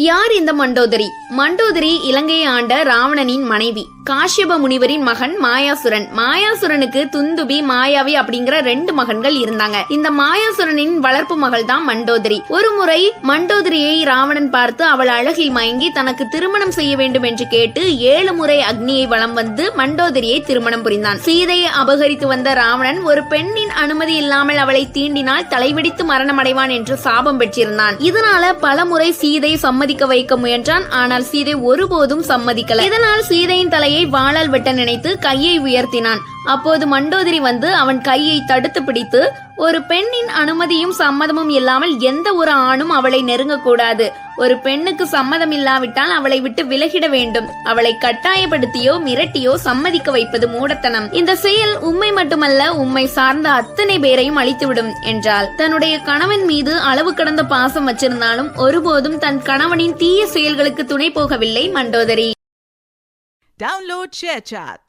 யார் இந்த மண்டோதரி? மண்டோதரி இலங்கையை ஆண்ட ராவணனின் மனைவி, காஷ்யப முனிவரின் மகன் மாயாசுரன். மாயாசுரனுக்கு துந்துபி, மாயாவி அப்படிங்கிற 2 மகன்கள் இருந்தாங்க. இந்த மாயாசுரனின் வளர்ப்பு மகள் தான் மண்டோதரி. ஒரு முறை மண்டோதரியை ராவணன் பார்த்து அவள் அழகில் மயங்கி தனக்கு திருமணம் செய்ய வேண்டும் என்று கேட்டு 7 முறை அக்னியை வலம் வந்து மண்டோதரியை திருமணம் புரிந்தான். சீதையை அபகரித்து வந்த ராவணன் ஒரு பெண்ணின் அனுமதி இல்லாமல் அவளை தீண்டினால் தலைவெடித்து மரணமடைவான் என்று சாபம் பெற்றிருந்தான். இதனால பல முறை சீதை சம்மதிக்க வைக்க முயன்றான். ஆனால் சீதை ஒருபோதும் சம்மதிக்கல. இதனால் சீதையின் தலையை வாளால் வெட்ட நினைத்து கையை உயர்த்தினான். அப்போது மண்டோதரி வந்து அவன் கையை தடுத்து பிடித்து, ஒரு பெண்ணின் அனுமதியும் சம்மதமும் இல்லாமல் எந்த ஒரு ஆணும் அவளை நெருங்கக்கூடாது. ஒரு பெண்ணுக்கு சம்மதம் இல்லாவிட்டால் அவளை விட்டு விலகிட வேண்டும். அவளை கட்டாயப்படுத்தியோ மிரட்டியோ சம்மதிக்க வைப்பது மூடத்தனம். இந்த செயல் உம்மை மட்டுமல்ல, உம்மை சார்ந்த அத்தனை பேரையும் அழித்துவிடும் என்றாள். தன்னுடைய கணவன் மீது அளவு கடந்த பாசம் வச்சிருந்தாலும் ஒருபோதும் தன் கணவனின் தீய செயல்களுக்கு துணை போகவில்லை மண்டோதரி. Download ShareChat.